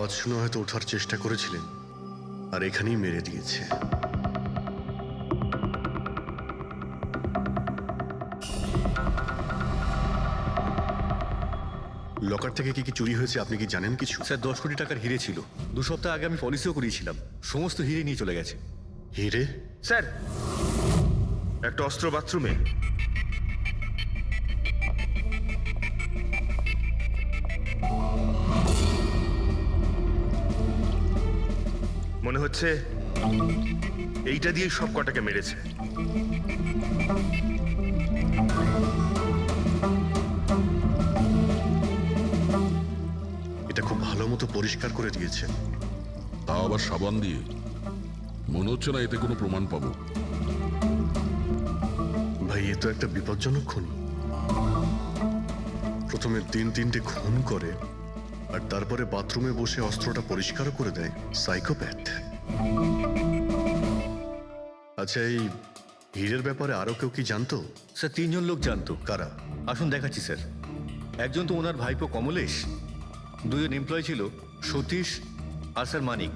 আওয়াজ শুনে হয়তো ওঠার চেষ্টা করেছিলেন, আর এখানেই মেরে দিয়েছে। লকার থেকে কি কি চুরি হয়েছে আপনি কি জানেন কিছু? স্যার 10 কোটি টাকার হিরে ছিল। 2 সপ্তাহ আগে আমি পলিসিও করিয়েছিলাম, সমস্ত হিরে নিয়ে চলে গেছে। হিরে? স্যার, একটা অস্ত্র বাথরুমে। মনে হচ্ছে এইটা দিয়ে সব কটাকে মেরেছে। এটা খুব ভালো মতো পরিষ্কার করে দিয়েছে। তা আবার সাবান দিয়ে? মনে হচ্ছে না এতে কোনো প্রমাণ পাবো। ভাই, এ তো একটা বিপজ্জনক খুনি। প্রথমে 3-3টে খুন করে, আর তারপরে বাথরুমে বসে অস্ত্রটা পরিষ্কারও করে দেয়। সাইকোপ্যাথ। আচ্ছা, এই হীরের ব্যাপারে আরো কেউ কি জানতো? স্যার 3 জন লোক জানতো। কারা? আসুন দেখাচ্ছি স্যার। একজন তো ওনার ভাইপো কমলেশ, 2 জন এমপ্লয় ছিল, সতীশ আর স্যার মানিক।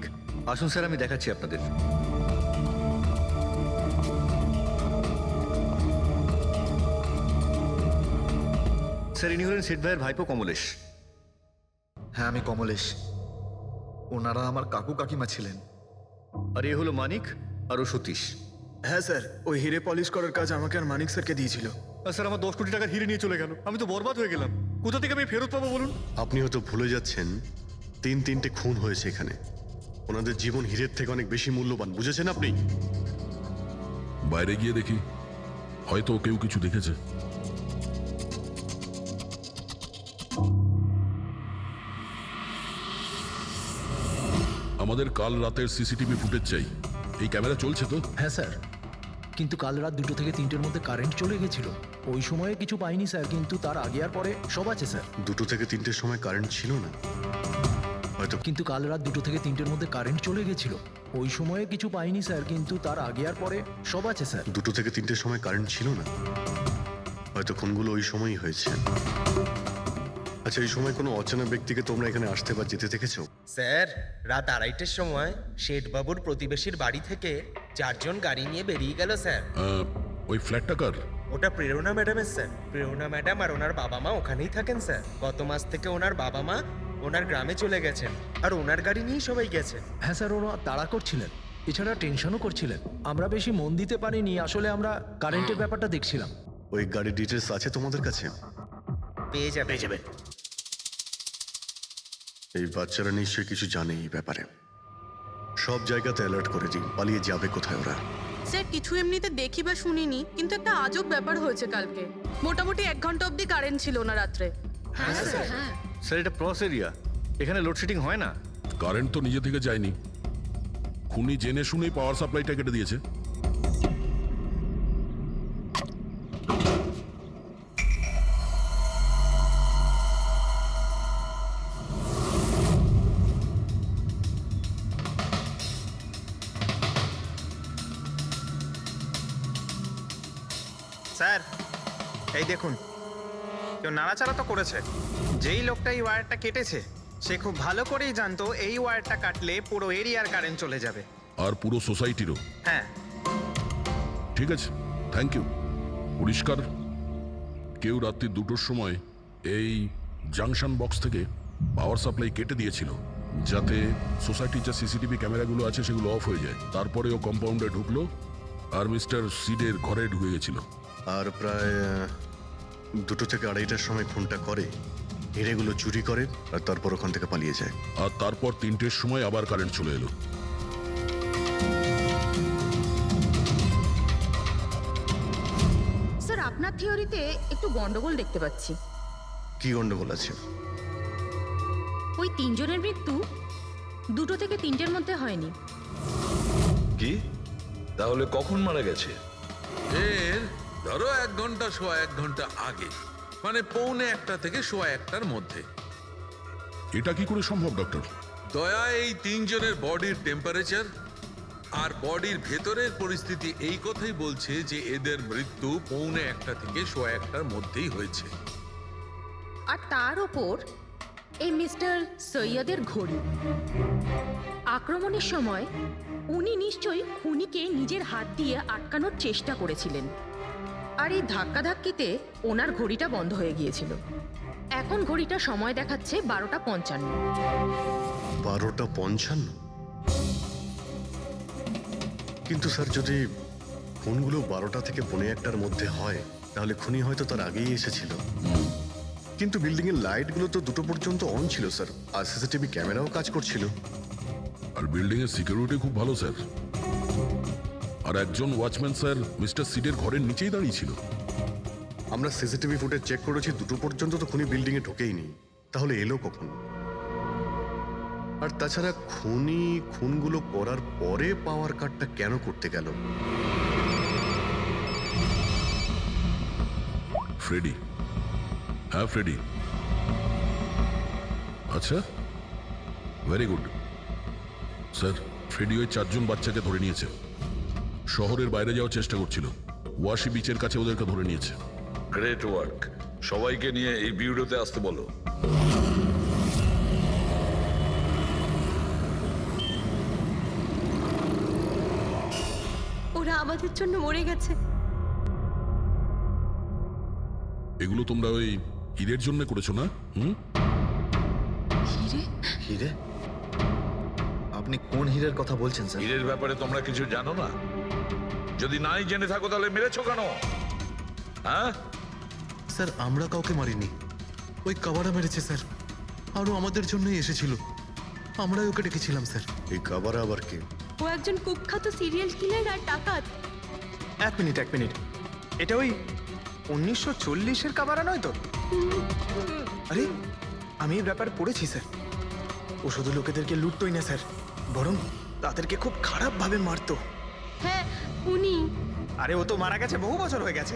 আসুন স্যার, আমি দেখাচ্ছি আপনাদের। স্যার, ইনি হলেন শেঠ ভাইয়ের ভাইপো কমলেশ। হ্যাঁ, আমি কমলেশ। ওনারা আমার কাকু কাকিমা ছিলেন। আর এ হলো মানিক, আর ও সতীশ। হ্যাঁ স্যার, ওই হিরে পলিশ করার কাজ আমাকে আর মানিক স্যারকে দিয়েছিল। আর স্যার, আমার 10 কোটি টাকার হিরে নিয়ে চলে গেল। আমি তো বরবাদ হয়ে গেলাম। কোথা থেকে আমি ফেরত পাবো বলুন? আপনি হয়তো ভুলে যাচ্ছেন 3-3টে খুন হয়েছে এখানে। ওনাদের জীবন হীরের থেকে অনেক বেশি মূল্যবান, বুঝেছেন আপনি? বাইরে গিয়ে দেখি, হয়তো কেউ কিছু দেখেছে। আমাদের কাল রাতের সিসিটিভি ফুটেজ চাই। এই ক্যামেরা চলছে তো? হ্যাঁ স্যার, কিন্তু কাল রাত 2টো থেকে 3টের মধ্যে কারেন্ট চলে গেছিল। ওই সময়ে কিছু পাইনি স্যার, কিন্তু তার আগে আর পরে সব আছে স্যার। 2 থেকে 3টের সময় কারেন্ট ছিল না হয়তো। কিন্তু কাল রাত 2টো থেকে 3টের মধ্যে কারেন্ট চলে গেছিল। ওই সময়ে কিছু পাইনি স্যার, কিন্তু তার আগে আর পরে সব আছে স্যার। 2 থেকে 3টের সময় কারেন্ট ছিল না হয়তো। খুনগুলো ওই সময়ই হয়েছে। আচ্ছা, এই সময় কোনো অচেনা ব্যক্তিকে তোমরা এখানে আসতে বা যেতে দেখেছো? স্যার, রাত 2:30টার সময় শেঠবাবুর প্রতিবেশীর বাড়ি থেকে 4 জন গাড়ি নিয়ে বেরিয়ে গেল স্যার। ওই ফ্ল্যাটটা কার? ওটা প্রেরণা ম্যাডামের স্যার। প্রেরণা ম্যাডাম আর ওনার বাবা মা ওখানেই থাকেন স্যার। গত মাস থেকে ওনার বাবা মা ওনার গ্রামে চলে গেছেন, আর ওনার গাড়ি নিয়েই সবাই গেছে। হ্যাঁ স্যার, ওরা তাড়া করছিলেন, এছাড়া টেনশনও করছিলেন। আমরা বেশি মন দিতে পারিনি, আসলে আমরা কারেন্টের ব্যাপারটা দেখছিলাম। ওই গাড়ির ডিটেলস আছে তোমাদের কাছে? পেয়ে যাবে। এই বাচ্চারা নিশ্চয়ই কিছু জানে এই ব্যাপারে। সব জায়গাতে অ্যালার্ট করে দিন, পালিয়ে যাবে কোথায় ওরা। স্যার, কিছু এমনিতে দেখি বা শুনিনি, কিন্তু একটা আজব ব্যাপার হয়েছে কালকে। মোটামুটি 1 ঘন্টা অবধি কারেন্ট ছিল না রাত্রে। হ্যাঁ স্যার, এটা প্রস এরিয়া, এখানে লোডশেডিং হয় না। কারেন্ট তো নিজে থেকে যায়নি। খুনি জেনে শুনেই পাওয়ার সাপ্লাইটা কেটে দিয়েছে। স্যার, এই দেখুন, কেউ নাড়াচাড়া তো করেছে। যেই লোকটা এই ওয়্যারটা কেটেছে সে খুব ভালো করেই জানতো এই ওয়্যারটা কাটলে পুরো এরিয়ার কারেন্ট চলে যাবে। আর পুরো সোসাইটিরও। হ্যাঁ। ঠিক আছে, থ্যাংক ইউ। পরিষ্কার, কেউ রাত্রি 2টোর সময় এই জাংশন বক্স থেকে পাওয়ার সাপ্লাই কেটে দিয়েছিল, যাতে সোসাইটির যে সিসিটিভি ক্যামেরাগুলো আছে সেগুলো অফ হয়ে যায়। তারপরে ও কম্পাউন্ডে ঢুকলো আর মিস্টার সিডের ঘরে ঢুকে গেছিল। আর প্রায় 2 থেকে 2:30টার সময় খুনটা করে, হিরেগুলো চুরি করে, আর তারপর ওখান থেকে পালিয়ে যায়। আর তারপর 3টের সময় আবার কারেন্ট চলে এলো। স্যার, আপনার থিওরিতে একটু গন্ডগোল দেখতে পাচ্ছি। কি গন্ডগোল আছে? ওই 3 জনের মৃত্যু 2টো থেকে 3টের মধ্যে হয়নি। কি? তাহলে কখন মারা গেছে? এর ধরো 1 ঘন্টা, সোয়া 1 ঘন্টা আগে, মানে 1:45 থেকে সোয়া 1টার মধ্যে। এটা কি করে সম্ভব ডক্টর? দয়া, এই 3 জনের বডির টেম্পারেচার আর বডির ভেতরের পরিস্থিতি এই কথাই বলছে যে এদের মৃত্যু 1:45 থেকে সোয়া 1টার মধ্যেই হয়েছে। আর তার ওপর এই মিস্টার সৈয়দের ঘড়ি। আক্রমণের সময় উনি নিশ্চয়ই খুনিকে নিজের হাত দিয়ে আটকানোর চেষ্টা করেছিলেন, আর এই ধাক্কাধাক্কিতে ওনার ঘড়িটা বন্ধ হয়ে গিয়েছিল। এখন ঘড়িটা সময় দেখাচ্ছে 12:55। 12:55? কিন্তু স্যার, যদি খুনগুলো 12টা থেকে 1:15টার মধ্যে হয় তাহলে খুনি হয়তো তার আগেই এসেছিল। কিন্তু বিল্ডিং এর লাইটগুলো তো 2টো পর্যন্ত অন ছিল স্যার, আর সিসিটিভি ক্যামেরাও কাজ করছিল। আর বিল্ডিং এর সিকিউরিটি খুব ভালো স্যার। আর একজন ওয়াচম্যান স্যার মিস্টার সিডের ঘরের নিচেই দাঁড়িয়ে ছিল। আমরা সিসিটিভি ফুটেজ চেক করেছি, 2টো পর্যন্ত তো খুনি বিল্ডিং এ ঢোকেইনি, তাহলে এলো কখন? আর তাছাড়া খুনি খুনগুলো করার পরে পাওয়ার কাটটা কেন করতে গেল? ফ্রেডি। হ্যাঁ ফ্রেডি। আচ্ছা, ভেরি গুড স্যার। ফ্রেডি ওই 4জন বাচ্চাকে ধরে নিয়েছে। শহরের বাইরে যাওয়ার চেষ্টা করছিল, ওয়াশি বিচের কাছে ওদেরকে ধরে নিয়েছে। Great work. সবাইকে নিয়ে এই বিউরোতে আসতে বলো। ওরা আমাদের জন্য মরে গেছে। এগুলো তোমরা ওই হিরের জন্য করেছো না? হিরে? আপনি কোন হীরের কথা বলছেন স্যার? হীরের ব্যাপারে তোমরা কিছু জানো না? যদি নাই জেনে থাকো তাহলে মেরেছো কেন? হ্যাঁ স্যার, আমরা কাউকে মারিনি, ওই কাবারা মেরেছে স্যার। আরও আমাদের জন্যই এসেছিল, আমরাই ওকে ডেকেছিলাম স্যার। এই কাবারা আবার কে? ও একজন কুখ্যাত সিরিয়াল কিলার আর ডাকাত। এক মিনিট, এটা ওই 1940-এর কাবারা নয় তো? আরে, আমি এই ব্যাপারে পড়েছি স্যার। ও শুধু লোকেদেরকে লুটতোই না স্যার, বরং তাদেরকে খুব খারাপভাবে মারতো। হ্যাঁ, উনি। আরে, ও তো মারা গেছে, বহু বছর হয়ে গেছে।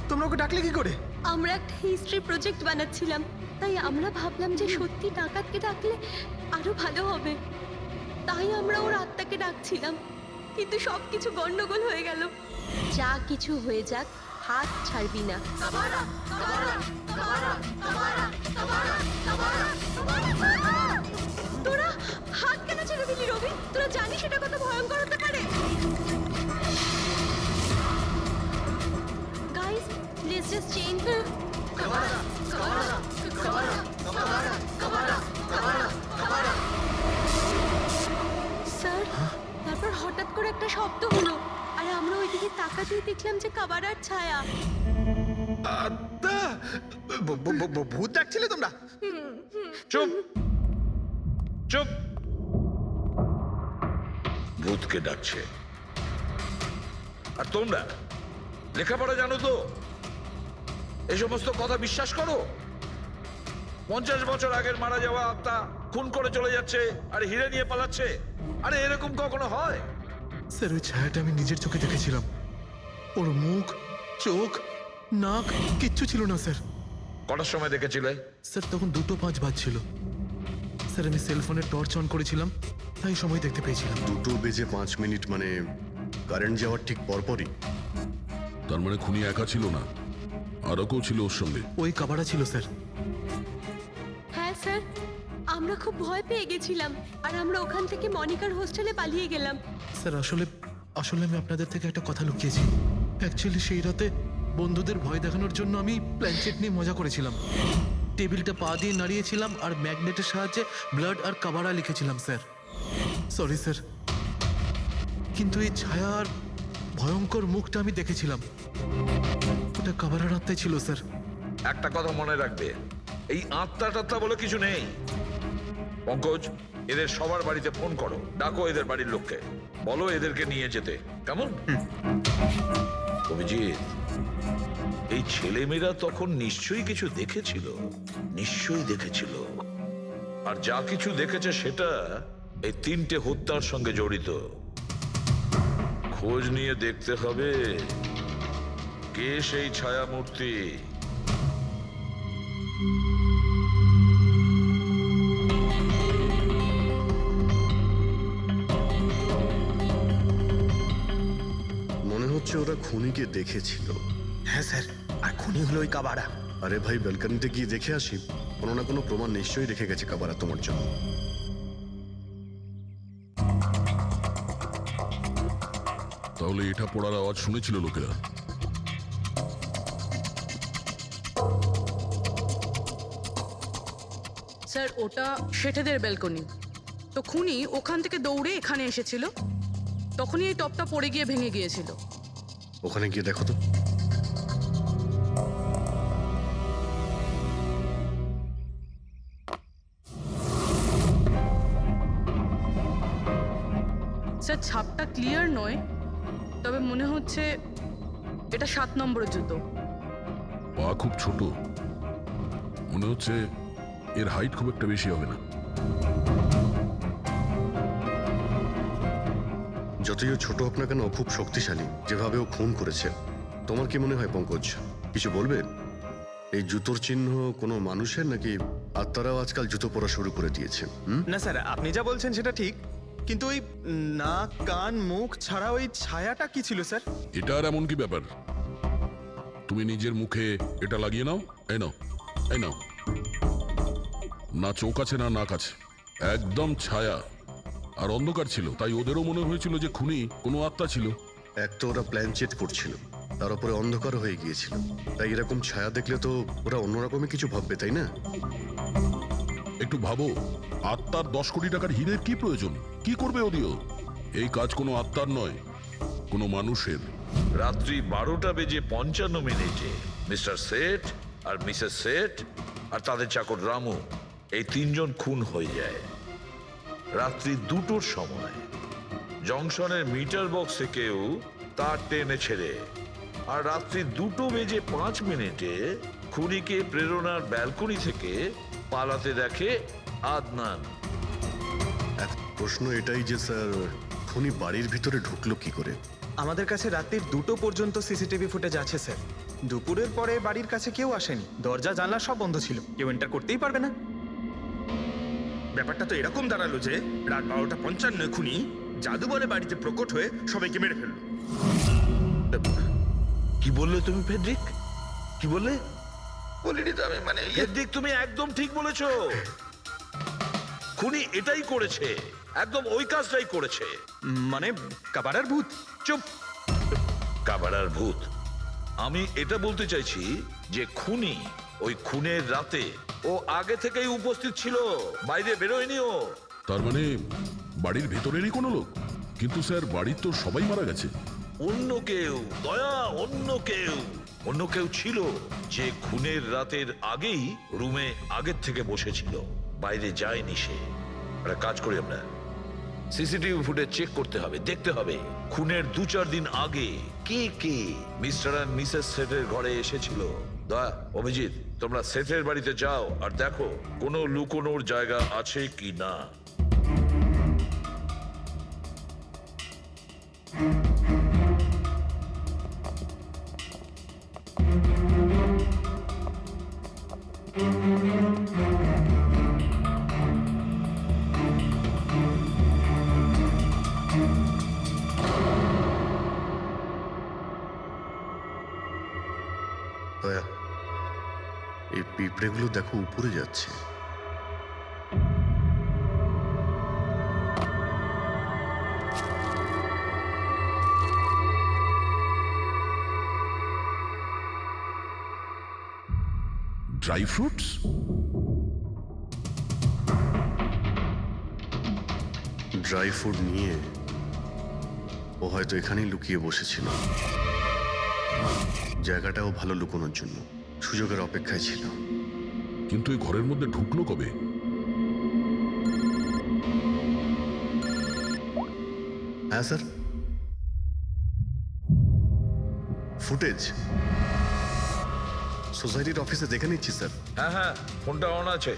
তোমরা ওকে ডাকলে কি করে? আমরা একটা হিস্ট্রি প্রজেক্ট বানাচ্ছিলাম, তাই আমরা ভাবলাম যে সত্যি ডাকাতকে ডাকলে আরো ভালো হবে। তাই আমরা ওর আত্মাকে ডাকছিলাম, কিন্তু সবকিছু গন্ডগোল হয়ে গেল। যা কিছু হয়ে যাক, হাত ছাড়বি না। তোরা হাত কেন ছেড়ে দিলি রবি? তোরা জানিস এটা কত ভয়ঙ্কর হতে পারে? Guys, let's just change the sir. তারপর হঠাৎ করে একটা শব্দ হলো, আর আমরা ওইদিকে তাকাতেই দেখলাম যে কাবারার ছায়া। ভূত ডাকছিলে তোমরা? চুপ চুপ। ভূতকে ডাকছে। আর তোমরা লেখাপড়া জানো তো? এই সমস্ত কথা বিশ্বাস করো? 50 বছর আগের মারা যাওয়া আত্মা খুন করে চলে যাচ্ছে আর হিরে নিয়ে পালাচ্ছে। আরে এরকম কখনো হয়? স্যার, ওই ছায়াটা আমি নিজের চোখে দেখেছিলাম। ওর মুখ, চোখ, নাক কিচ্ছু ছিল না স্যার। কটার সময় দেখেছিলে? স্যার, তখন 2:05 বাজছিল। স্যার, আমি সেলফোনের টর্চ অন করেছিলাম, তাই সময় দেখতে পেয়েছিলাম। 2:05 মানে কারেন্ট যাওয়ার ঠিক পরপরই। তার মানে খুনি একা ছিল না, আরও কেউ ছিল ওর সঙ্গে। ওই কাবারা ছিল স্যার। হ্যাঁ স্যার, আমরা খুব ভয় পেয়ে গেছিলাম, আর আমরা ওখান থেকে মনিকার হোস্টেলে পালিয়ে গেলাম। স্যার, আসলে আমি আপনাদের থেকে একটা কথা লুকিয়েছি। অ্যাকচুয়ালি সেই রাতে বন্ধুদের ভয় দেখানোর জন্য আমি প্ল্যানচেট নিয়ে মজা করেছিলাম। টেবিলটা পা দিয়ে নাড়িয়েছিলাম আর ম্যাগনেটের সাহায্যে ব্লাড আর কাবারা লিখেছিলাম স্যার। সরি স্যার, কিন্তু এই ছায়া আর ভয়ঙ্কর মুখটা আমি দেখেছিলাম, ওটা কাবারার আত্মাই ছিল স্যার। একটা কথা মনে রাখবে, এই আত্মা টাত্মা বলে কিছু নেই। পঙ্কজ, এদের সবার বাড়িতে ফোন করো, ডাকো এদের বাড়ির লোককে, বলো এদেরকে নিয়ে যেতে। কেমন? অভিজিৎ, এই ছেলেমেয়েরা তখন নিশ্চয়ই কিছু দেখেছিল, নিশ্চয়ই দেখেছিল। আর যা কিছু দেখেছে সেটা এই 3টে হত্যার সঙ্গে জড়িত। খোঁজ নিয়ে দেখতে হবে কে সেই ছায়ামূর্তি। মনে হচ্ছে ওরা খুনিকে দেখেছিল। হ্যাঁ স্যার, আর খুনি হলো ওই কাবারা। আরে ভাই, ব্যালকনিতে গিয়ে দেখে আসি। কোনো না কোনো প্রমাণ নিশ্চয়ই রেখে গেছে কাবারা তোমার জন্য। তাহলে এটা পড়ার আওয়াজ শুনেছিল লোকেরা। স্যার ওটা শেঠেদের ব্যালকনি। তো খুনি ওখান থেকে দৌড়ে এখানে এসেছিল, তখনই এই টপটা পড়ে গিয়ে ভেঙে গিয়েছিল। ওখানে গিয়ে দেখো তো। স্যার ছাপটা ক্লিয়ার নয়, তবে মনে হচ্ছে এটা 7 নম্বরের জুতো। পা খুব ছোট, মনে হচ্ছে এর হাইট খুব একটা বেশি হবে না। যতই ও ছোট হোক না কেন, ও খুব শক্তিশালী। যেভাবে ও খুন করেছে, তোমার কি মনে হয় পঙ্কজ? কিছু বলবে? এই জুতোর চিহ্ন কোনো মানুষের, নাকি আত্মারাও আজকাল জুতো পরা শুরু করে দিয়েছে? না স্যার, আপনি যা বলছেন সেটা ঠিক, কিন্তু ওই নাক, কান, মুখ ছাড়া ওই ছায়াটা কি ছিল স্যার? এটা আর এমন কি ব্যাপার? তুমি নিজের মুখে এটা লাগিয়ে নাও। এই নাও, এই নাও। না চোখ আছে না নাক আছে, একদম ছায়া। আর অন্ধকার ছিল, তাই ওদেরও মনে হয়েছিল যে খুনি কোনো আত্মা ছিল। এক তো ওরা প্ল্যান চেট করছিল, তার উপরে অন্ধকার হয়ে গিয়েছিল, তাই এরকম ছায়া দেখলে তো ওরা অন্যরকমই কিছু ভাববে, তাই না? একটু ভাবো, আত্মার 10 কোটি টাকার হীরের কি প্রয়োজন? কি করবে ওদিও? এই কাজ কোনো আত্মার নয়, কোনো মানুষের। রাত্রি 12:55 মিস্টার সেঠ আর মিসেস সেঠ আর তাদের চাকর রামু, এই 3 জন খুন হয়ে যায়। রাত্রি 2টোর সময় জংশনের মিটার বক্স থেকেও তার টেনে ছেড়ে, আর রাত্রি 2:05 খুনিকে প্রেরণার ব্যালকনি থেকে পালাতে দেখে আদনান। এক প্রশ্ন এটাই যে স্যার, খুনি বাড়ির ভিতরে ঢুকলো কি করে? আমাদের কাছে রাত্রির 2টো পর্যন্ত সিসিটিভি ফুটেজ আছে স্যার। দুপুরের পরে বাড়ির কাছে কেউ আসেনি, দরজা জানলা সব বন্ধ ছিল, কেউ এন্টার করতেই পারবে না। ব্যাপারটা তো এরকম দাঁড়ালো যে রাত 12:55 খুনি জাদু বলে বাড়িতে প্রকট হয়ে সবাইকে মেরে ফেললো। কি বললে তুমি ফেডরিক? কি বললে? বলিনি তো আমি, মানে ফেডরিক তুমি একদম ঠিক বলেছো। খুনি এটাই করেছে, একদম ওই কাজটাই করেছে। মানে কাবারার ভূত? চুপ, কাবারার ভূত। আমি এটা বলতে চাইছি যে খুনি ওই খুনের রাতে ও আগে থেকেই উপস্থিত ছিল, বাইরে বেরোয়নি ও। তার মানে বাড়ির ভেতরেরই কোনো লোক? কিন্তু স্যার, বাড়ির তো সবাই মারা গেছে। অন্য কেউ, দয়া, অন্য কেউ ছিল যে খুনের রাতের আগেই রুমে আগের থেকে বসেছিল, বাইরে যায়নি সে। একটা কাজ করি আমরা, সিসিটিভি ফুটেজ চেক করতে হবে, দেখতে হবে খুনের 2-4 দিন আগে কে কে মিস্টার আর মিসেস সেটের ঘরে এসেছিল। দয়া, অভিজিৎ, তোমরা সেটের বাড়িতে যাও আর দেখো কোনো লুকোনোর জায়গা আছে কি না। দয়া, এই পিঁপড়েগুলো দেখো উপরে যাচ্ছে। Dry fruits? ড্রাই ফ্রুট নিয়ে ও হয়তো এখানেই লুকিয়ে বসেছিল। জায়গাটাও ভালো লুকোনোর জন্য, সুযোগের অপেক্ষায় ছিল। কিন্তু এই ঘরের মধ্যে ঢুকলো কবে? হ্যাঁ স্যার, ফুটেজ সোসাইটির অফিসে দেখে নিচ্ছি স্যার। হ্যাঁ হ্যাঁ, ফোনটা অন আছে,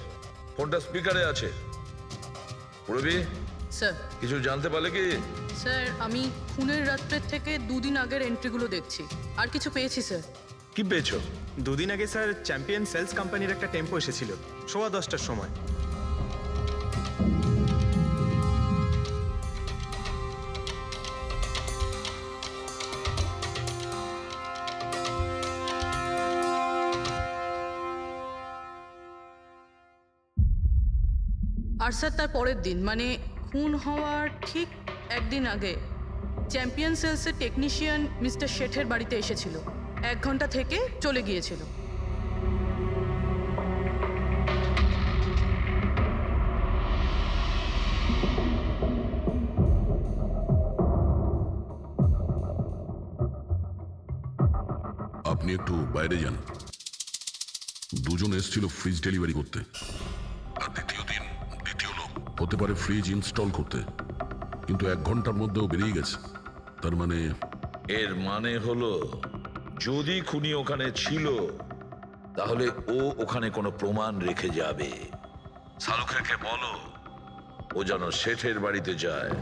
ফোনটা স্পিকারে আছে। পুরবি স্যার, কিছু জানতে পারলে কি? স্যার আমি খুনের রাত্রের থেকে 2 দিন আগের এন্ট্রিগুলো দেখছি, আর কিছু পেয়েছি স্যার। কি পেয়েছো? 2 দিন আগে স্যার চ্যাম্পিয়ন সেলস কোম্পানির একটা টেম্পো এসেছিল 10:15টার সময়। আর স্যার তার পরের দিন মানে খুন হওয়ার ঠিক একদিন আগে চ্যাম্পিয়ন সেলসের টেকনিশিয়ান মিস্টার শেঠের বাড়িতে এসেছিল, 1 ঘন্টা থেকে চলে গিয়েছিল। আপনি একটু বাইরে যান। দুজন এসেছিল ফ্রিজ ডেলিভারি করতে, আর দ্বিতীয় দিন দ্বিতীয় লোক হতে পারে ফ্রিজ ইনস্টল করতে, কিন্তু 1 ঘন্টার মধ্যেও বেরিয়ে গেছে। তার মানে এর মানে হলো যদি খুনি ওখানে ছিল তাহলে ও ওখানে কোনো প্রমাণ রেখে যাবে। শালুখেরকে বলো ও যেন শেঠের বাড়িতে যায়।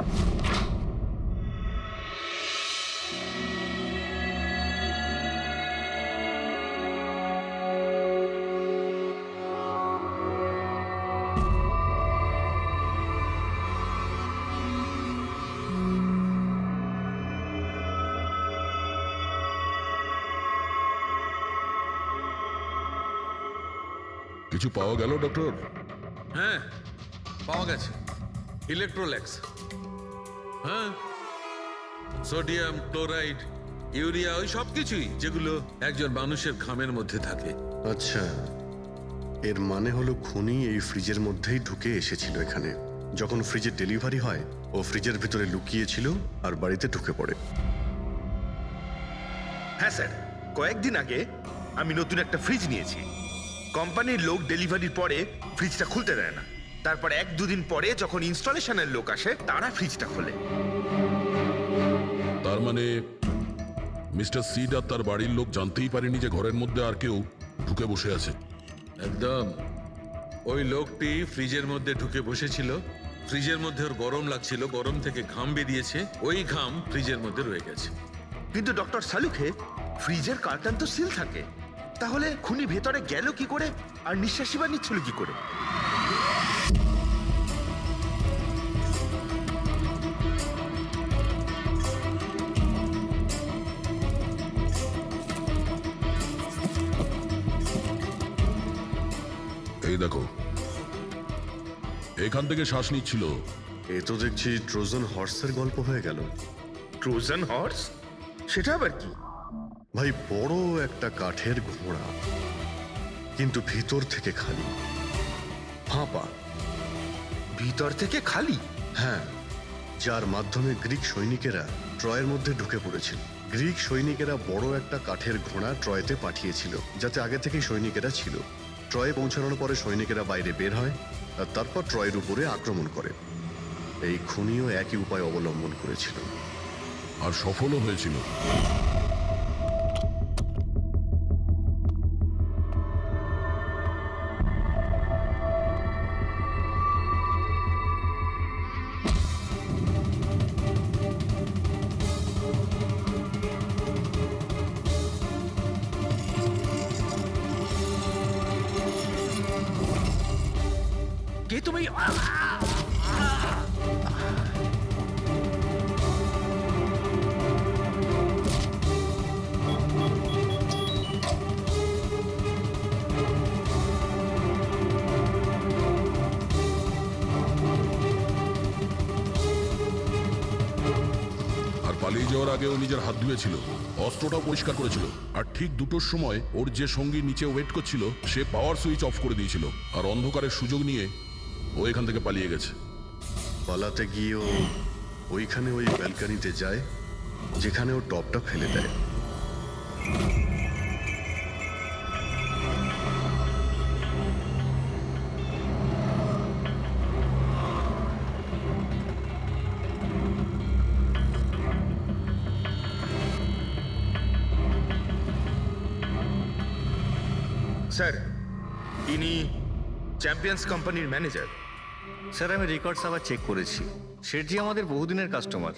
কিছু পাওয়া গেল ডক্টর? হ্যাঁ, পাওয়া গেছে ইলেকট্রোল্যাক্স। হ্যাঁ, সোডিয়াম ক্লোরাইড, ইউরিয়া, ওই সব কিছুই যেগুলো একজন মানুষের ঘামের মধ্যে থাকে। আচ্ছা, এর মানে হলো খুনি এই ফ্রিজের মধ্যেই ঢুকে এসেছিল এখানে। যখন ফ্রিজের ডেলিভারি হয় ও ফ্রিজের ভিতরে লুকিয়েছিল আর বাড়িতে ঢুকে পড়ে। হ্যাঁ স্যার, কয়েকদিন আগে আমি নতুন একটা ফ্রিজ নিয়েছি। কোম্পানির লোক ডেলিভারির পরে ফ্রিজটা খুলতে দেয় না। তারপর 1-2 দিন পরে যখন ইনস্টলেশনের লোক আসে তারা ফ্রিজটা খোলে। তার মানে মিস্টার সিড আর তার বাড়ির লোক জানতেই পারেনি যে ঘরের মধ্যে আর কেউ ঢুকে বসে আছে। একদম। ওই লোকটি ফ্রিজের মধ্যে ঢুকে বসেছিল, ফ্রিজের মধ্যে ওর গরম লাগছিল, গরম থেকে ঘাম বেরিয়েছে, ওই ঘাম ফ্রিজের মধ্যে রয়ে গেছে। কিন্তু ডক্টর শালুখে, ফ্রিজের কার্টন তো সিল থাকে, তাহলে খুনি ভেতরে গেল কি করে আর নিঃশ্বাসই বা নিচ্ছিল কি করে? এই দেখো, এখান থেকে শ্বাস নিচ্ছিল। এ তো দেখছি ট্রোজান হর্সের গল্প হয়ে গেল। Trojan horse? সেটা আবার কি? ভাই, বড় একটা কাঠের ঘোড়া, কিন্তু ভিতর থেকে খালি, ফাঁপা। ভিতর থেকে খালি? হ্যাঁ, যার মাধ্যমে গ্রিক সৈনিকেরা ট্রয়ের মধ্যে ঢুকে পড়েছিল। গ্রিক সৈনিকেরা বড় একটা কাঠের ঘোড়া ট্রয়েতে পাঠিয়েছিল, যাতে আগে থেকেই সৈনিকেরা ছিল। ট্রয়ে পৌঁছানোর পরে সৈনিকেরা বাইরে বের হয় আর তারপর ট্রয়ের উপরে আক্রমণ করে। এই খুনিও একই উপায় অবলম্বন করেছিল আর সফলও হয়েছিল। কে তুমি? পালিয়ে যাওয়ার আগে ও নিজের হাত ধুয়েছিল, অস্ত্রটাও পরিষ্কার করেছিল, আর ঠিক 2টোর সময় ওর যে সঙ্গী নিচে ওয়েট করছিল সে পাওয়ার সুইচ অফ করে দিয়েছিল, আর অন্ধকারের সুযোগ নিয়ে ও এখান থেকে পালিয়ে গেছে। পালাতে গিয়ে ও ওইখানে ওই ব্যালকানিতে যায় যেখানে ও টপটা ফেলে দেয়। স্যার, ইনি চ্যাম্পিয়ন্স কোম্পানির ম্যানেজার। স্যার, আমি রেকর্ডস আবার চেক করেছি, শেঠজি আমাদের বহুদিনের কাস্টমার।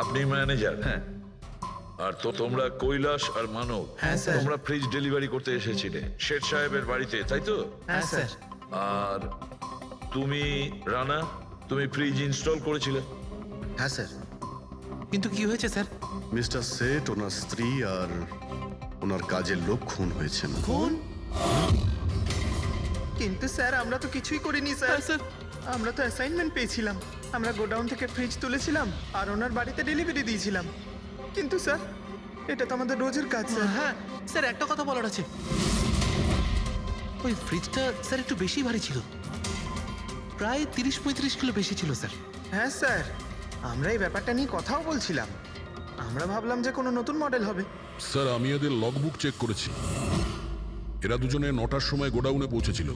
আপনি ম্যানেজার? হ্যাঁ। আর তো তোমরা কৈলাস আর মানব, হ্যাঁ, স্যার। তোমরা ফ্রিজ ডেলিভারি করতে এসেছিলে শেঠ সাহেবের বাড়িতে, তাই তো? হ্যাঁ স্যার। আর তুমি রানা, তুমি ফ্রিজ ইনস্টল করেছিলে? হ্যাঁ স্যার। কিন্তু কি হয়েছে স্যার? মিস্টার সেট, ওনার স্ত্রী আর ওনার কাজের লোক খুন হয়েছেন। খুন? কিন্তু স্যার আমরা তো কিছুই করিনি স্যার হ্যাঁ, স্যার। আমরা তো অ্যাসাইনমেন্ট পেয়েছিলাম, আমরা গোডাউন থেকে ফ্রিজ তুলেছিলাম আর ওনার বাড়িতে ডেলিভারি দিয়েছিলাম। কিন্তু স্যার এটা তো আমাদের রোজের কাজ স্যার। হ্যাঁ স্যার, একটা কথা বলার আছে। ওই ফ্রিজটা স্যার একটু বেশি ভারী ছিল, প্রায় 30-35 কিলো বেশি ছিল স্যার। হ্যাঁ স্যার, আমরা এই ব্যাপারটা নিয়ে কথাও বলছিলাম। আমরা ভাবলাম যে কোনো নতুন মডেল হবে। স্যার আমি এদের লগবুক চেক করেছি। এরা দুজনে 9টার সময় গোডাউনে পৌঁছেছিল,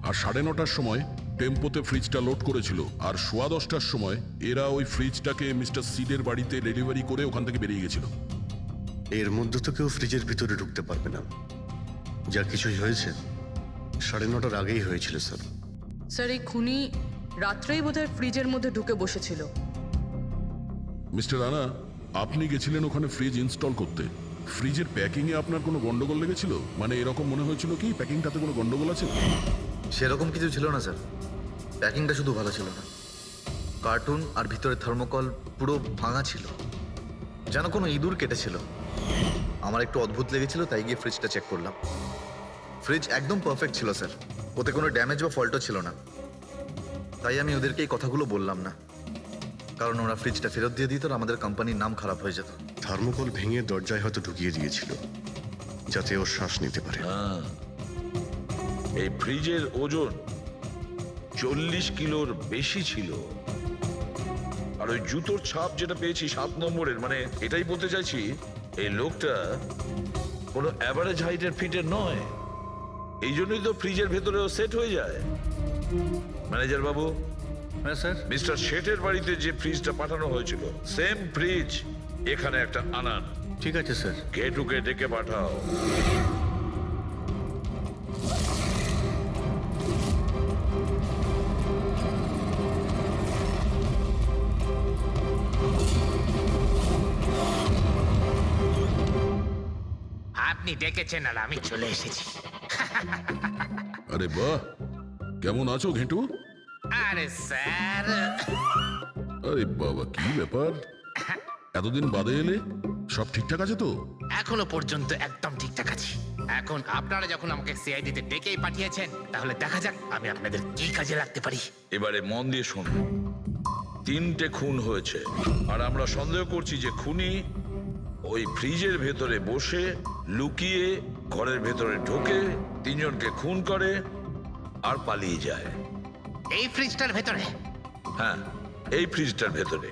আর 9:30টার সময় টেম্পোতে ফ্রিজটা লোড করেছিল, আর 10:15টার সময় এরা ওই ফ্রিজটাকে মিস্টার সিডের বাড়িতে ডেলিভারি করে ওখান থেকে বেরিয়ে গেছিল। এর মধ্যে তো কেউ ফ্রিজের ভিতরে ঢুকতে পারবে না। যা কিছুই হয়েছে 9:30টার আগেই হয়েছিল স্যার। স্যার এই খুনি রাত্রেই বোধহয় ফ্রিজের মধ্যে ঢুকে বসেছিল। মিস্টার রানা, আপনি গেছিলেন ওখানে ফ্রিজ ইনস্টল করতে। ফ্রিজের প্যাকিংয়ে আপনার কোনো গন্ডগোল লেগেছিল? মানে এরকম মনে হয়েছিল কি প্যাকিংটাতে কোনো গন্ডগোল আছে? সেরকম কিছু ছিল না স্যার, প্যাকিংটা শুধু ভালো ছিল না, কার্টুন আর ভিতরে থার্মোকল পুরো ভাঙা ছিল, যেন কোনো ইঁদুর কেটেছিল। আমার একটু অদ্ভুত লেগেছিল, তাই গিয়ে ফ্রিজটা চেক করলাম। ফ্রিজ একদম পারফেক্ট ছিল স্যার, ওতে কোনো ড্যামেজ বা ফল্টও ছিল না। তাই আমি ওদেরকে এই কথাগুলো বললাম না, কারণ ওরা ফ্রিজটা ফেরত দিয়ে দিত আর আমাদের কোম্পানির নাম খারাপ হয়ে যেত। থার্মোকল ভেঙে দরজায় হয়তো ঢুকিয়ে দিয়েছিল যাতে ও শ্বাস নিতে পারে। এই ফ্রিজের ওজন 40 কিলোর বেশি ছিল। আর ওই জুতোর ছাপ যেটা পেয়েছি 7 নম্বরের, মানে এটাই বলতে চাইছি এই লোকটা কোনো অ্যাভারেজ হাইটের ফিটের নয়। এই জন্যই তো ফ্রিজের ভেতরেও সেট হয়ে যায়। ম্যানেজার বাবু, হ্যাঁ স্যার। মিস্টার শেঠের বাড়িতে যে ফ্রিজটা পাঠানো হয়েছিল সেম ফ্রিজ এখানে একটা আনান। ঠিক আছে স্যার। গেটুকে ডেকে পাঠাও। আপনি ডেকেছেন আর আমি চলে এসেছি। আরে বাহ, কেমন আছো ঘেঁটু? আরে স্যার, আরে বাবা, কি ব্যাপার, এতদিন বাদে এলে? সব ঠিকঠাক আছে তো? এখনো পর্যন্ত একদম ঠিকঠাক আছি। এখন আপনারা যখন আমাকে সিআইডিতে ডেকেই পাঠিয়েছেন, তাহলে দেখা যাক আমি আপনাদের কি কাজে লাগতে পারি। এবারে মন দিয়ে শুনুন। 3টে খুন হয়েছে, আর আমরা সন্দেহ করছি যে খুনি ওই ফ্রিজের ভেতরে বসে লুকিয়ে ঘরের ভেতরে ঢোকে, 3 জনকে খুন করে আর পালিয়ে যায়। এই ফ্রিজটার ভেতরে? হ্যাঁ, এই ফ্রিজটার ভেতরে।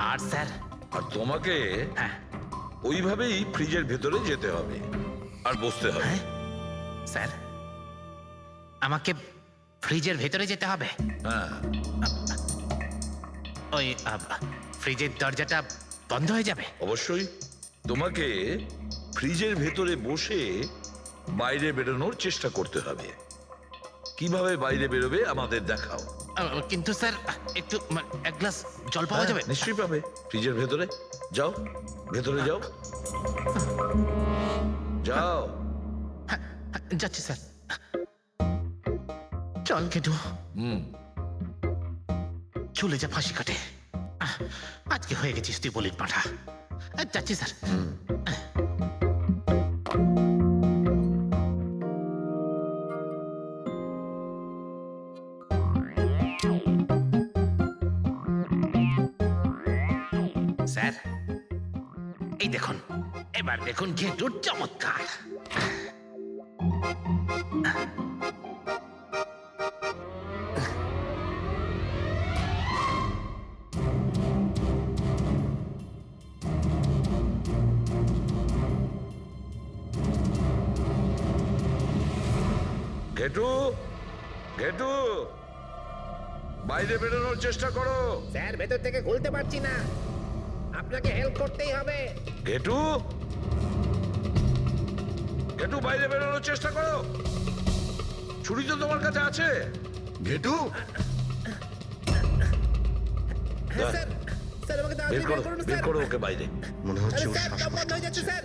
আর স্যার? আর তোমাকে হ্যাঁ, ওইভাবেই ফ্রিজের ভেতরে যেতে হবে আর বসতে হবে। স্যার আমাকে ফ্রিজের ভেতরে যেতে হবে? হ্যাঁ। ওই ফ্রিজের দরজাটা বন্ধ হয়ে যাবে? অবশ্যই। তোমাকে ফ্রিজের ভেতরে বসে বাইরে বেরোনোর চেষ্টা করতে হবে। কিভাবে বাইরে বেরোবে আমাদের দেখাও। কিন্তু স্যার একটু এক গ্লাস জল পাওয়া যাবে? নিশ্চয়ই পাবে। ফ্রিজের ভেতরে যাও, ভেতরে যাও, যাও। যাচ্ছি স্যার। চল কেটু, চলে যা ফাঁসি কাটে। আজকে হয়ে গেছিস তুই বলির পাঠা। যাচ্ছি স্যার। স্যার এই দেখুন, এবার দেখুন ঘেটুর চমৎকার। ঘেটু, ঘেটু, বাইরে বেরোনোর চেষ্টা করো। স্যার ভেতর থেকে খুলতে পারছি না, আপনাকে হেল্প করতেই হবে। ঘেটু, ঘেটু, বাইরে বেরোনোর চেষ্টা করো। ছুরি তো তোমার কাছে আছে। ঘেটু, স্যার, স্যার আমাকে বের করো, বের করো ওকে বাইরে। মনে হচ্ছে ওর স্যার শ্বাসকষ্ট বন্ধ হয়ে যাচ্ছে স্যার।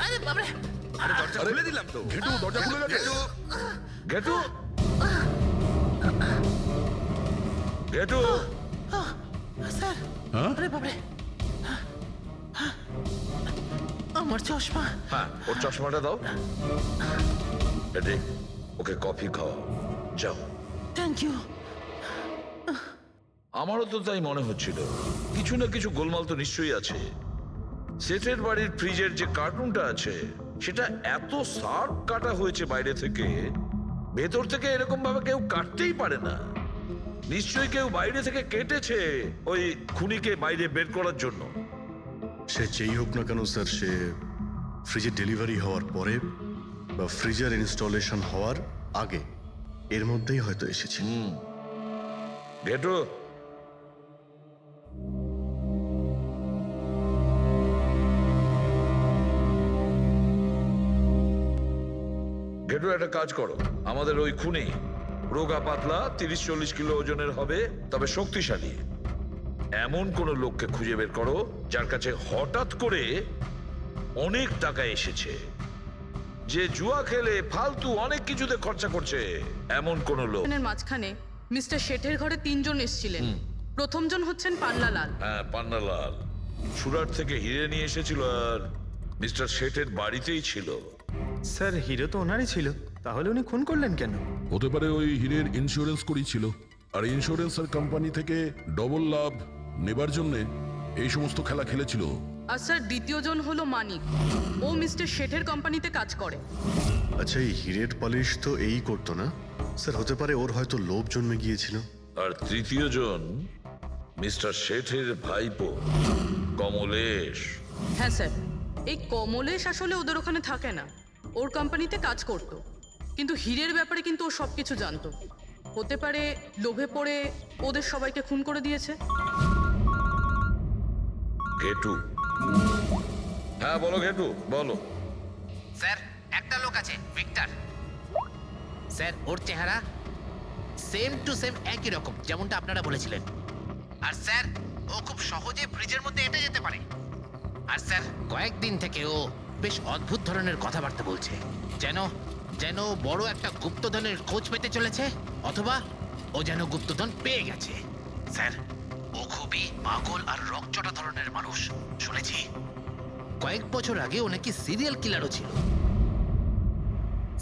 আরে বাবারে, দরজা খুলে দিলাম তো। ঘেটু, দরজা খুলে গেছে। ঘেটু, ঘেটু, স্যার, হ্যাঁ? আরে বাবারে, আমার চশমা। হ্যাঁ, ওর চশমাটা দাও। এটি ওকে কফি খাওয়াও, যাও। Thank you. আমারও তো তাই মনে হচ্ছিল, কিছু না কিছু গোলমাল তো নিশ্চয়ই আছে। সেটের বাড়ির ফ্রিজের যে কার্টুনটা আছে সেটা এত শার্প কাটা হয়েছে বাইরে থেকে, ভেতর থেকে এরকম ভাবে কেউ কাটতেই পারে না। নিশ্চয়ই কেউ বাইরে থেকে কেটেছে ওই খুনিকে বাইরে বের করার জন্য। সে যেই হোক না কেন স্যার, সে ফ্রিজের ডেলিভারি হওয়ার পরে বা ফ্রিজার ইনস্টলেশন হওয়ার আগে এর মধ্যেই হয়তো এসেছে। ঘেটু, ঘেটু একটা কাজ করো, আমাদের ওই খুনি রোগা পাতলা 30-40 কিলো ওজনের হবে, তবে শক্তিশালী এমন কোন লোককে খুঁজে বের করো যার কাছে হঠাৎ করে অনেক টাকা এসেছে, যে জুয়া খেলে ফালতু অনেক কিছুতে খরচা করছে, এমন কোন লোক। এর মাঝখানে মিস্টার শেঠের ঘরে 3 জন এসেছিলেন। প্রথমজন হচ্ছেন পান্নালাল। হ্যাঁ, পান্নালাল সুরাট থেকে হিরে নিয়ে এসেছিল আর মিস্টার শেঠের বাড়িতেই ছিল। স্যার হিরো তো ওনারই ছিল, তাহলে উনি খুন করলেন কেন? হতে পারে ওই হীরের ইন্স্যুরেন্স করেছিল, আর ইন্স্যুরেন্সের কোম্পানি থেকে ডবল লাভ নেবার জন্য এই সমস্ত খেলা খেলেছিল। আর স্যার দ্বিতীয়জন হলো মানিক, ও মিস্টার শেঠের কোম্পানিতে কাজ করে। আচ্ছা, এই হিরের পালিশ তো এই করতো না স্যার? হতে পারে ওর হয়তো লোভ জন্মে গিয়েছিল। আর তৃতীয় জন মিস্টার শেঠের ভাইপো কমলেশ। হ্যাঁ স্যার, এই কমলেশ আসলে ওদের ওখানে থাকে না, ওর কোম্পানিতে কাজ করত, কিন্তু হীরের ব্যাপারে কিন্তু ও সবকিছু জানতো। হতে পারে লোভে পড়ে ওদের সবাইকে খুন করে দিয়েছে। ঘেটু, হ্যাঁ বলো ঘেটু, বলো। স্যার একটা লোক আছে, ভিক্টর স্যার, ওর চেহারা সেম টু সেম একই রকম যেমনটা আপনারা বলেছিলেন। আর স্যার ও খুব সহজে ফ্রিজের মধ্যে এঁটে যেতে পারে। আর স্যার কয়েকদিন থেকে ও বেশ অদ্ভুত ধরনের কথাবার্তা বলছে, যেন যেন বড় একটা গুপ্তধনের খোঁজ পেতে চলেছে, অথবা ও যেন গুপ্তধন পেয়ে গেছে। স্যার ও খুবই পাগল আর রকচটা ধরনের মানুষ। শুনেছি কয়েক বছর আগে ও নাকি সিরিয়াল কিলারও ছিল।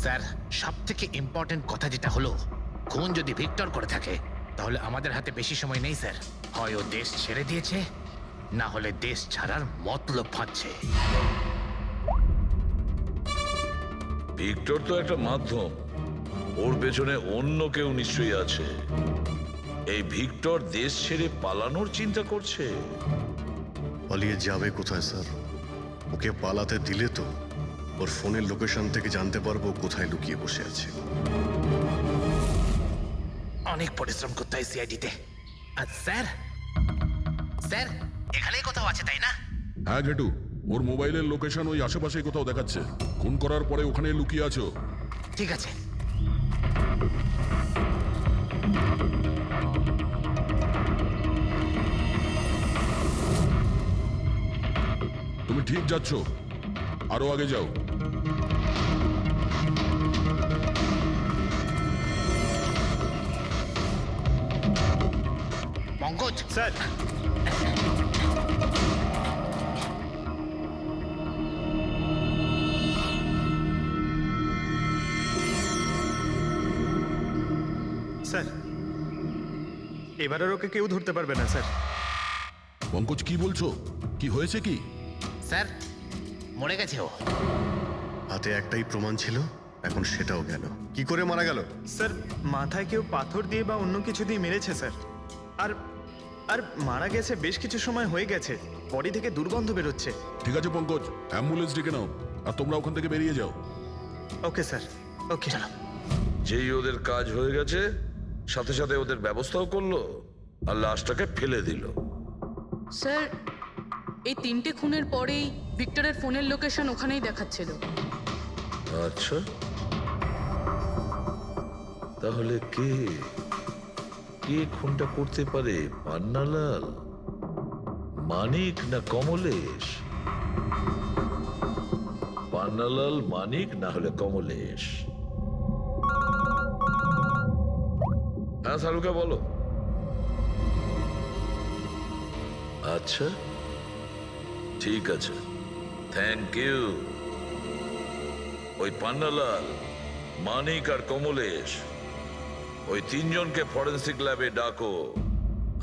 স্যার সব থেকে ইম্পর্টেন্ট কথা যেটা হলো, খুন যদি ভিক্টর করে থাকে তাহলে আমাদের হাতে বেশি সময় নেই স্যার। হয় ও দেশ ছেড়ে দিয়েছে, না হলে দেশ ছাড়ার মতলব ভাবছে। ভিক্টর তো একটা মাধ্যম, ওর পেছনে অন্য কেউ নিশ্চয়ই আছে। এই ভিক্টর দেশ ছেড়ে পালানোর চিন্তা করছে। পালিয়ে যাবে কোথায় স্যার? ওকে পালাতে দিলে তো ওর ফোনের লোকেশন থেকে জানতে পারবো কোথায় লুকিয়ে বসে আছে। অনেক পরিশ্রম করতে হয় সিআইডিতে। আর স্যার, স্যার এখানেই কোথাও আছে তাই না? হ্যাঁ ঘেটু, ওর মোবাইলের লোকেশন ওই আশেপাশেই কোথাও দেখাচ্ছে। খুন করার পরে ওখানে লুকিয়ে আছো। ঠিক আছে। তুমি ঠিক যাচ্ছ, আরো আগে যাও। পঙ্কজ স্যার, স্যার এবার আর ওকে কেউ ধরতে পারবে না স্যার। পঙ্কজ কি বলছো? কি হয়েছে কি? স্যার মরে গেছে ও। হাতে একটাই প্রমাণ ছিল, এখন সেটাও গেল। কি করে মারা গেল? স্যার মাথায় কেউ পাথর দিয়ে বা অন্য কিছু দিয়ে মেরেছে স্যার। আর আর মারা গেছে বেশ কিছু সময় হয়ে গেছে, বডি থেকে দুর্গন্ধ বেরোচ্ছে। ঠিক আছে পঙ্কজ, অ্যাম্বুলেন্স ডেকে নাও আর তোমরা ওখান থেকে বেরিয়ে যাও। ওকে স্যার, ওকে। যেই ওদের কাজ হয়ে গেছে, সাথে সাথে ওদের ব্যবস্থাও করলো আর লাশটাকে ফেলে দিল। স্যার এই 3টে খুনের পরেই ভিক্টরের ফোনের লোকেশন ওখানেই দেখাচ্ছিল। আচ্ছা, তাহলে কে কে খুনটা করতে পারে? পান্নালাল, মানিক না কমলেশ? পান্নালাল, মানিক না হলে কমলেশ। হ্যাঁ সারুকা বলো। আচ্ছা ঠিক আছে, থ্যাংক ইউ। ওই পান্নালাল, মানিক আর কমলেশ, ওই তিনজনকে ফরেন্সিক ল্যাবে ডাকো।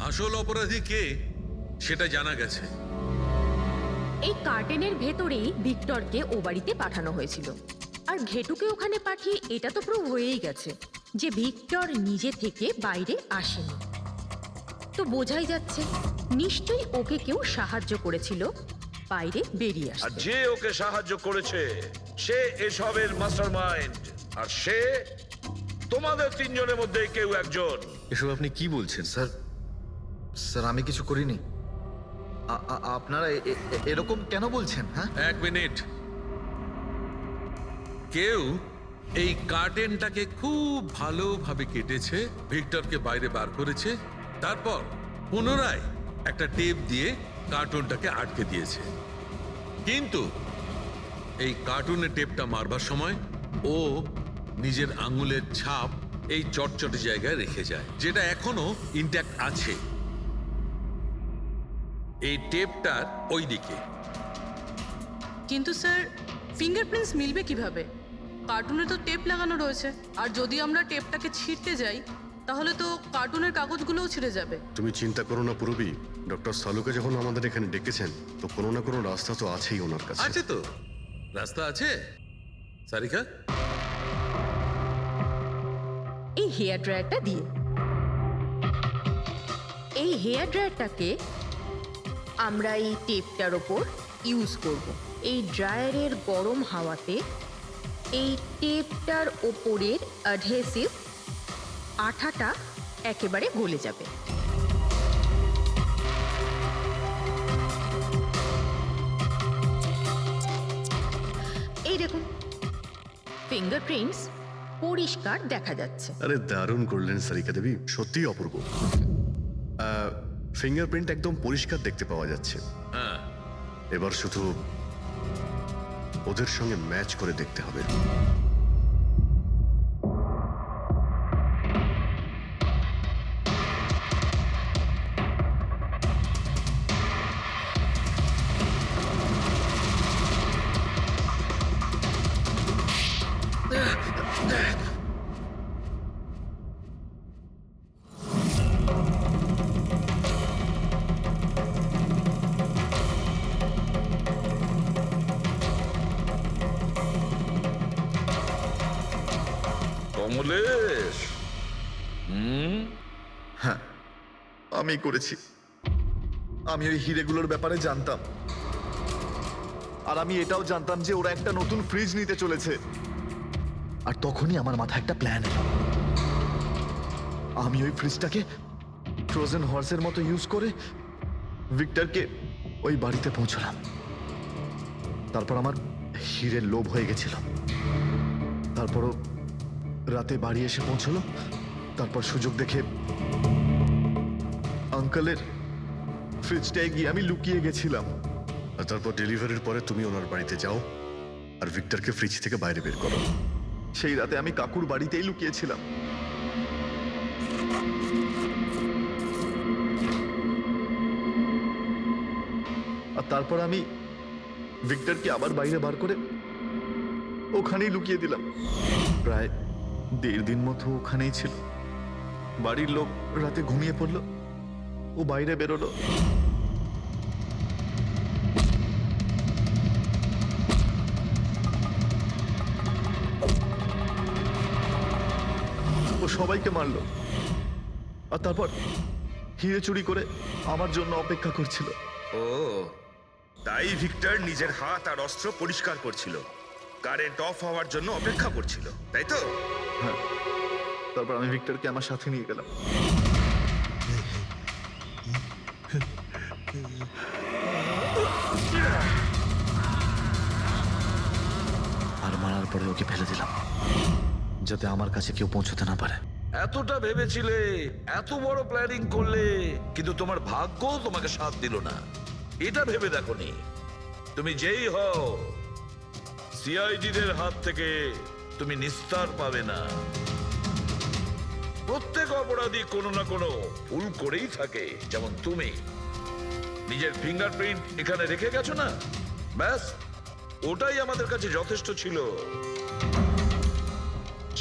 আসল অপরাধী কে সেটা জানা গেছে। এই কার্টেনের ভেতরেই ভিক্টরকে ও বাড়িতে পাঠানো হয়েছিল। আর ঘেটুকে ওখানে পাঠিয়ে এটা তো প্রুভ হয়েই গেছে যে ভিক্টর নিজে থেকে বাইরে আসেনি। তো বোঝাই যাচ্ছে নিশ্চয়ই ওকে কেউ সাহায্য করেছিল বাইরে বেরিয়ে আর আসতে। যে ওকে সাহায্য করেছে সে এসবের মাস্টারমাইন্ড, আর সে তোমাদের তিনজনের মধ্যে কেউ একজন। এসব আপনি কি বলছেন স্যার স্যার আমি কিছু করিনি। আপনারা এরকম কেন বলছেন? হ্যাঁ, এক মিনিট। কেউ এই কার্টেনটাকে খুব ভালোভাবে কেটেছে, ভিক্টরকে বাইরে বার করেছে, তারপর পুনরায় একটা টেপ দিয়ে কার্টুনটাকে আটকে দিয়েছে। কিন্তু এই কার্টুনের টেপটা মারবার সময় ও নিজের আঙুলের ছাপ এই চটচটে জায়গায় রেখে যায়, যেটা এখনো ইনট্যাক্ট আছে। এই টেপটার ওই দিকে। কিন্তু স্যার ফিঙ্গারপ্রিন্টস মিলবে কিভাবে? কার্টুনে তো টেপ লাগানো রয়েছে, আর যদি আমরা টেপটাকে ছিঁড়তে যাই তাহলে তো কার্টুনের কাগজগুলোও ছিঁড়ে যাবে। তুমি চিন্তা করো না পুরবী, ডক্টর সালুকে যখন আমাদের এখানে ডেকেছেন তো কোনো না কোনো রাস্তা তো আছেই ওনার কাছে। আছে তো, রাস্তা আছে। সারিকা, এই হেয়ার ড্রায়ারটা দিয়ে, এই হেয়ার ড্রায়ারটাকে আমরা এই টেপটার ওপর ইউজ করব। এই ড্রায়ারের গরম হাওয়াতে এই টেপটার ওপরের অ্যাডহেসিভ আঠাটা একেবারে গলে যাবে। এই দেখুন, ফিঙ্গারপ্রিন্টস পরিষ্কার দেখা যাচ্ছে। আরে দারুণ করলেন সারিকা দেবী, সত্যিই অপূর্ব। ফিঙ্গারপ্রিন্ট একদম পরিষ্কার দেখতে পাওয়া যাচ্ছে। হ্যাঁ, এবার শুধু ওদের সঙ্গে ম্যাচ করে দেখতে হবে। কমলেশ, হ্যাঁ আমি করেছি। আমি ওই হিরেগুলোর ব্যাপারে জানতাম, আর আমি এটাও জানতাম যে ওরা একটা নতুন ফ্রিজ নিতে চলেছে। আর তখনই আমার মাথায় একটা প্ল্যান এলো। আমি ওই ফ্রিজটাকে ফ্রোজেন হর্সের মতো ইউজ করে ভিক্টরকে ওই বাড়িতে পৌঁছলাম। তারপর আমার হিরের লোভ হয়ে গেছিল। তারপরও রাতে বাড়ি এসে পৌঁছলো। তারপর সুযোগ দেখে আঙ্কেলের ফ্রিজটায় গিয়ে আমি লুকিয়ে গেছিলাম। আর তারপর ডেলিভারির পরে তুমি ওনার বাড়িতে যাও আর ভিক্টরকে ফ্রিজ থেকে বাইরে বের করো। সেই রাতে আমি কাকুর বাড়িতেই লুকিয়েছিলাম। আর তারপর আমি ভিক্টরকে আবার বাইরে বার করে ওখানেই লুকিয়ে দিলাম। প্রায় 1.5 দিন মতো ওখানেই ছিল। বাড়ির লোক রাতে ঘুমিয়ে পড়ল, ও বাইরে বেরোলো। ও সবাইকে মারলো, আর তারপর হিরে চুরি করে আমার জন্য অপেক্ষা করছিল। ও তাই ভিক্টর নিজের হাত আর অস্ত্র পরিষ্কার করছিল, কারেন্ট অফ হওয়ার জন্য অপেক্ষা করছিল, তাই তো? হ্যাঁ, তারপর আমি ভিক্টরকে আমার সাথে নিয়ে গেলাম। আর মারার পরে ওকে ফেলে দিলাম, যাতে আমার কাছে কেউ পৌঁছতে না পারে। এতটা ভেবেছিলে, এত বড় প্ল্যানিং করলে, কিন্তু তোমার ভাগ্য তোমাকে সাথ দিল না। এটা ভেবে দেখোনি তুমি যেই হও সিআইডিদের হাত থেকে তুমি নিস্তার পাবে না। প্রত্যেক অপরাধী কোনো না কোনো ভুল করেই থাকে। যেমন তুমি নিজের ফিঙ্গারপ্রিন্ট এখানে রেখে গেছো না, ব্যাস ওটাই আমাদের কাছে যথেষ্ট ছিল।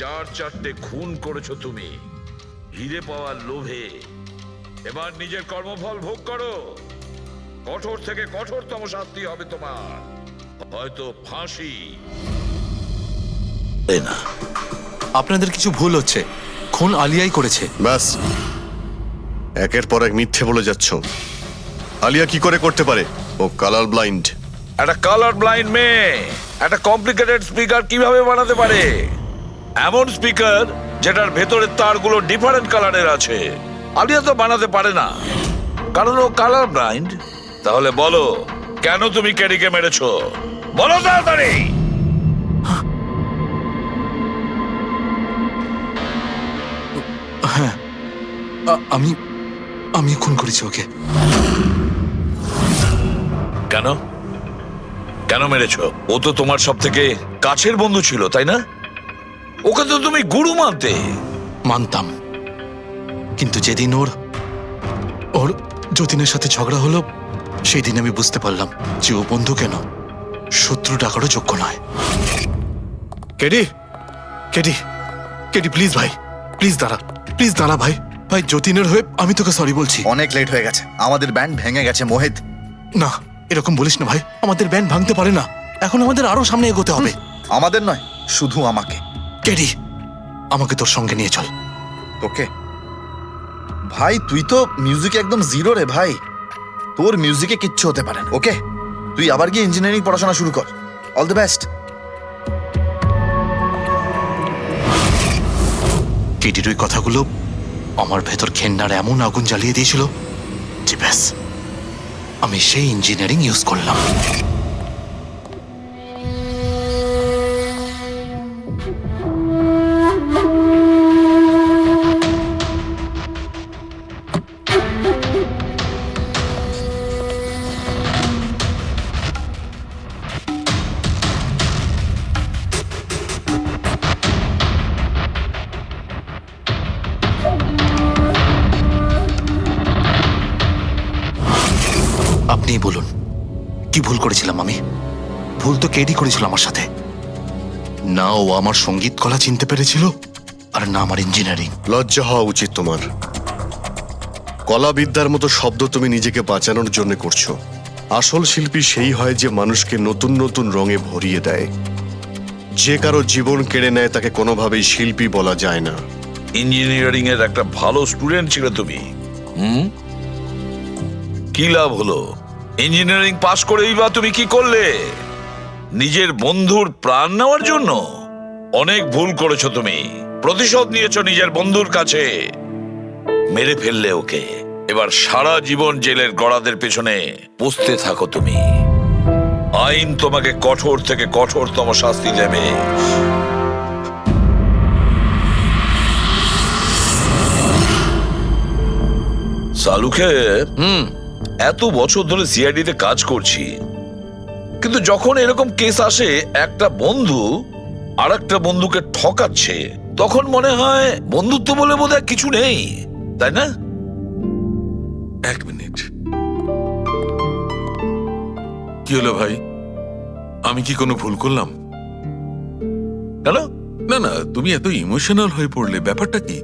4-4টে খুন করেছো তুমি হিরে পাওয়ার লোভে। এবার নিজের কর্মফল ভোগ করো। কঠোর থেকে কঠোরতম শাস্তি হবে তোমার, হয়তো ফাঁসি। আপনাদের কিছু ভুল হচ্ছে, খুন আলিয়াই করেছে। ব্যাস, একের পর এক মিথ্যে বলে যাচ্ছ। আলিয়া কি করে করতে পারে? ও কালার ব্লাইন্ড। একটা কালার ব্লাইন্ড মেয়ে একটা কমপ্লিকেটেড স্পিকার কিভাবে বানাতে পারে? এমন স্পিকার যেটার ভেতরের তারগুলো ডিফারেন্ট কালারের আছে। আলিয়া তো বানাতে পারে না, কারণ ও কালার ব্লাইন্ড। তাহলে বলো, কেন তুমি ক্যারিকে মেরেছো? বলো তাড়াতাড়ি। হ্যাঁ, আমি আমি খুন করেছি ওকে। কেন কেন মেরেছো? ও তো তোমার সব থেকে কাছের বন্ধু ছিল, তাই না? ওকে তো তুমি গুরু মানতে। মানতাম, কিন্তু যেদিন ওর যতীনের সাথে ঝগড়া হলো, সেই দিন আমি বুঝতে পারলাম যে ও বন্ধু কেন, শত্রু ডাকারও যোগ্য নয়। কেডি কেডি কেডি, প্লিজ ভাই, প্লিজ দাঁড়া ভাই। ভাই, যতীনের হয়ে আমি তোকে সরি বলছি। অনেক লেট হয়ে গেছে, আমাদের ব্যান্ড ভেঙে গেছে মোহিত। না, এরকম বলিস না ভাই, আমাদের ব্যান্ড ভাঙতে পারে না। এখন আমাদের আরো সামনে এগোতে হবে। আমাদের নয়, শুধু আমাকে। কেডি, আমাকে তোর সঙ্গে নিয়ে চল। তোকে? ভাই, তুই তো মিউজিকে একদম জিরো রে ভাই। তোর মিউজিকে কিচ্ছু হতে পারে না। ওকে, তুই আবার গিয়ে ইঞ্জিনিয়ারিং পড়াশোনা শুরু কর। All the best. কেডির ওই কথাগুলো আমার ভেতর ঘেন্নার এমন আগুন জ্বালিয়ে দিয়েছিল যে ব্যাস, আমি সেই ইঞ্জিনিয়ারিং ইউজ করলাম। আপনিই বলুন, কি ভুল করেছিলাম আমি? ভুল তো কেডি করেছিল আমার সাথে। না ও আমার সঙ্গীত কলা চিনতে পেরেছিল, আর না আমার ইঞ্জিনিয়ারিং। লজ্জা হওয়া উচিত তোমার। কলাবিদ্যার মতো শব্দ তুমি নিজেকে বাঁচানোর জন্য করছো। আসল শিল্পী সেই হয় যে মানুষকে নতুন নতুন রঙে ভরিয়ে দেয়। যে কারো জীবন কেড়ে নেয় তাকে কোনোভাবেই শিল্পী বলা যায় না। ইঞ্জিনিয়ারিং এর একটা ভালো স্টুডেন্ট ছিল তুমি। কি লাভ হলো? ইঞ্জিনিয়ারিং পাশ করেই বা তুমি কি করলে? নিজের বন্ধুর প্রাণ নেওয়ার জন্য? অনেক ভুল করেছো তুমি। প্রতিশোধ নিয়েছো নিজের বন্ধুর কাছে। মেরে ফেললে ওকে। এবার সারা জীবন জেলের গড়াদের পেছনে পুষতে থাকো তুমি। আইন তোমাকে কঠোর থেকে কঠোরতম শাস্তি দেবে। সালুকে এত বছর ধরে সিআইডি তে কাজ করছি, কিন্তু যখন এরকম কেস আসে একটা বন্ধু আর একটা বন্ধুকে ঠকাচ্ছে, তখন মনে হয় বন্ধুত্ব বলে বোধহয় কিছু নেই, তাই না? এক মিনিট, কি হলো ভাই? আমি কি কোনো ভুল করলাম? কেন? না না, তুমি এত ইমোশনাল হয়ে পড়লে, ব্যাপারটা কি?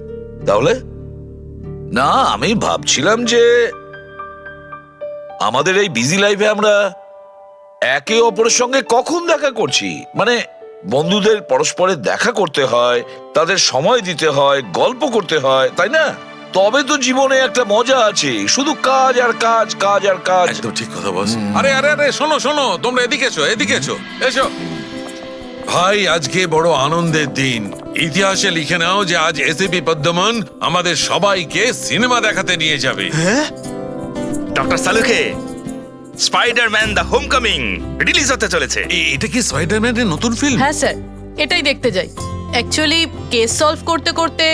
তাহলে না, আমি ভাবছিলাম যে আমাদের এই বিজি লাইফে আমরা একে অপরের সঙ্গে কখন দেখা করছি। মানে বন্ধুদের পরস্পরের দেখা করতে হয়, তাদের সময় দিতে হয়, গল্প করতে হয়, তাই না? তবে তো জীবনে একটা মজা আছে। শুধু কাজ আর কাজ, কাজ আর কাজ। একদম ঠিক কথা বস। আরে আরে আরে, শোনো শোনো, তোমরা এদিকে এসো, এদিকে এসো, এসো ভাই। আজকে বড় আনন্দের দিন। ইতিহাসে লিখে নাও যে আজ এসিপি পদ্মমন আমাদের সবাইকে সিনেমা দেখাতে নিয়ে যাবে। ডক্টর সালুকে, স্পাইডারম্যান দ্য হোমকামিং রিলিজ হতে চলেছে। এটা কি স্পাইডারম্যানের নতুন ফিল্ম? হ্যাঁ স্যার, এটাই দেখতে যাই। অ্যাকচুয়ালি কেস সলভ করতে করতে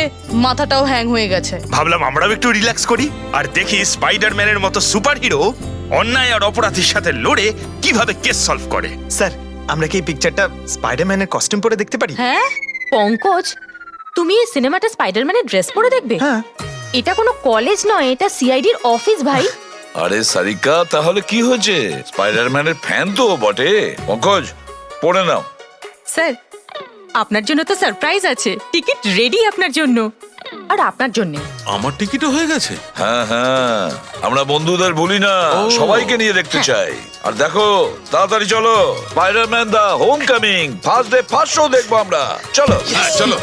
মাথাটাও হ্যাং হয়ে গেছে। ভাবলাম আমরাও একটু রিল্যাক্স করি আর দেখি স্পাইডারম্যানের মতো সুপারহিরো অন্যায় আর অপরাধীর সাথে লড়ে কিভাবে কেস সলভ করে। স্যার, আমরা কি এই পিকচারটা স্পাইডারম্যানের কস্টিউম পরে দেখতে পারি? হ্যাঁ পঙ্কজ, তুমি এই সিনেমাটা স্পাইডারম্যানের ড্রেস পরে দেখবে? হ্যাঁ। এটা কোনো কলেজ নয়, এটা সিআইডির অফিস ভাই। আরে সারিকা, তাহলে কি হয়েছে? স্পাইডারম্যানের ফ্যান তো বটে। পঙ্কজ, পড়ে নাও। স্যার আপনার জন্য তো সারপ্রাইজ আছে, টিকিট রেডি আপনার জন্য আর আপনার জন্য। আমার টিকিটও হয়ে গেছে? হ্যাঁ হ্যাঁ, আমরা বন্ধুদের ভুলি না, সবাইকে নিয়ে দেখতে চাই। আর দেখো তাড়াতাড়ি চলো, Spiderman the homecoming first day first show দেখবো আমরা। চলো চলো।